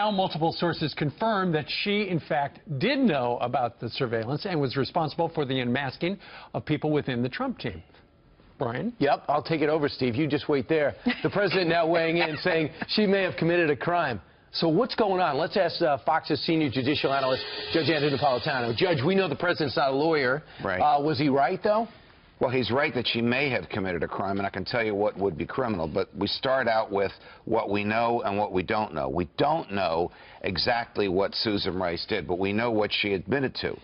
Now, multiple sources confirm that she, in fact, did know about the surveillance and was responsible for the unmasking of people within the Trump team. Brian? Yep, I'll take it over, Steve. You just wait there. The president now weighing in, saying she may have committed a crime. So what's going on? Let's ask Fox's senior judicial analyst, Judge Napolitano. Judge, we know the president's not a lawyer. Right. Was he right, though? Well, he's right that she may have committed a crime, and I can tell you what would be criminal. But we start out with what we know and what we don't know. We don't know exactly what Susan Rice did, but we know what she admitted to.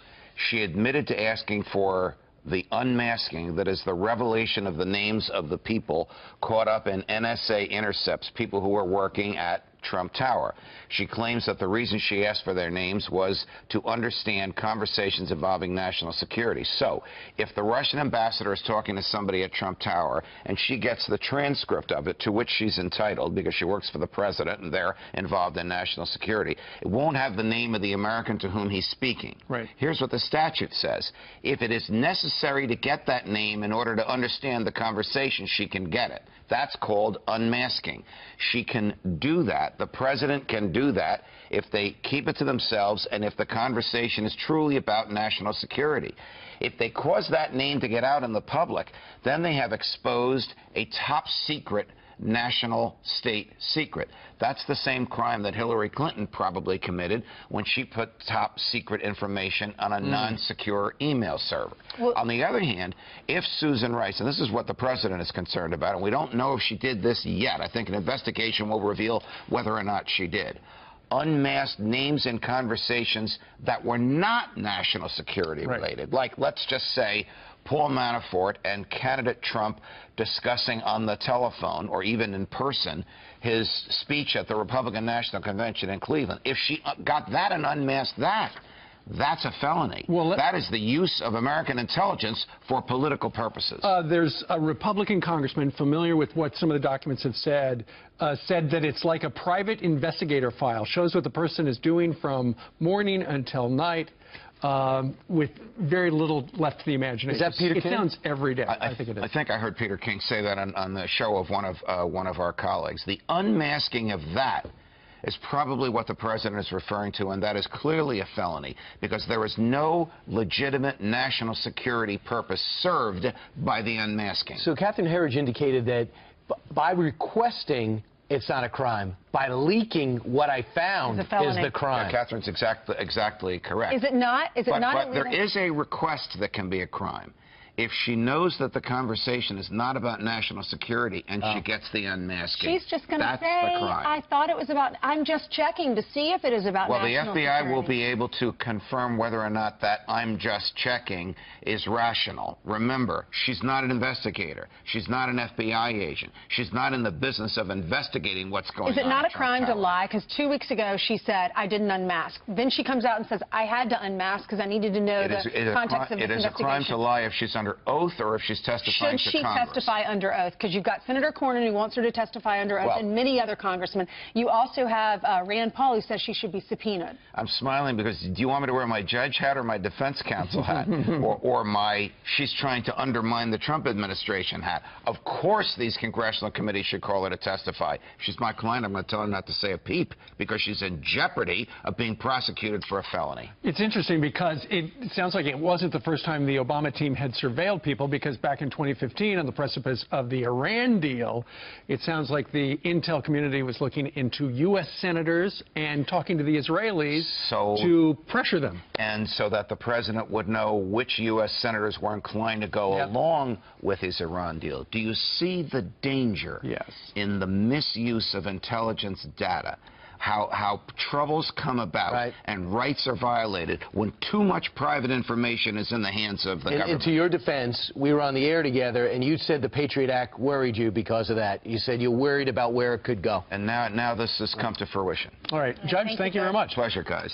She admitted to asking for the unmasking, that is the revelation of the names of the people caught up in NSA intercepts, people who were working at Trump Tower. She claims that the reason she asked for their names was to understand conversations involving national security. So, if the Russian ambassador is talking to somebody at Trump Tower and she gets the transcript of it, to which she's entitled because she works for the president and they're involved in national security, it won't have the name of the American to whom he's speaking. Right. Here's what the statute says. If it is necessary to get that name in order to understand the conversation, she can get it. That's called unmasking. She can do that. The president can do that if they keep it to themselves and if the conversation is truly about national security. If they cause that name to get out in the public, then they have exposed a top secret national state secret. That's the same crime that Hillary Clinton probably committed when she put top secret information on a non-secure email server. Well, on the other hand, if Susan Rice, and this is what the president is concerned about, and we don't know if she did this yet, I think an investigation will reveal whether or not she did, unmasked names and conversations that were not national security related. Like, let's just say, Paul Manafort and candidate Trump discussing on the telephone or even in person his speech at the Republican National Convention in Cleveland. If she got that and unmasked that, that's a felony. Well, that is the use of American intelligence for political purposes. There's a Republican congressman familiar with what some of the documents have said that it's like a private investigator file. Shows what the person is doing from morning until night. With very little left to the imagination. Is that Peter King? It sounds every day. I think it is. I think I heard Peter King say that on the show of one of our colleagues. The unmasking of that is probably what the president is referring to, and that is clearly a felony because there is no legitimate national security purpose served by the unmasking. So Catherine Herridge indicated that by requesting it's not a crime. By leaking what I found is the crime. Yeah, Catherine's exactly correct. Is it not? Is it not? But there is a request that can be a crime. If she knows that the conversation is not about national security and she gets the unmasking, she's just going to say, I thought it was about, I'm just checking to see if it is about national security. Well, the FBI will be able to confirm whether or not that I'm just checking is rational. Remember, she's not an investigator. She's not an FBI agent. She's not in the business of investigating what's going on. Is it not a crime to lie? Because 2 weeks ago she said, I didn't unmask. Then she comes out and says, I had to unmask because I needed to know the context of this investigation. It is a crime to lie if she's under oath or if she's testifying to Congress. Should she testify under oath? Because you've got Senator Cornyn who wants her to testify under oath and many other congressmen. You also have Rand Paul who says she should be subpoenaed. I'm smiling because do you want me to wear my judge hat or my defense counsel hat or my she's trying to undermine the Trump administration hat? Of course these congressional committees should call her to testify. If she's my client, I'm going to tell her not to say a peep because she's in jeopardy of being prosecuted for a felony. It's interesting because it sounds like it wasn't the first time the Obama team had surveilled people, because back in 2015, on the precipice of the Iran deal, it sounds like the intel community was looking into U.S. senators and talking to the Israelis to pressure them. And so that the president would know which U.S. senators were inclined to go along with his Iran deal. Do you see the danger in the misuse of intelligence data? How troubles come about and rights are violated when too much private information is in the hands of the government. And to your defense, we were on the air together, and you said the Patriot Act worried you because of that. You said you're worried about where it could go. And now this has come to fruition. All right. Judge, thank you very much. Pleasure, guys.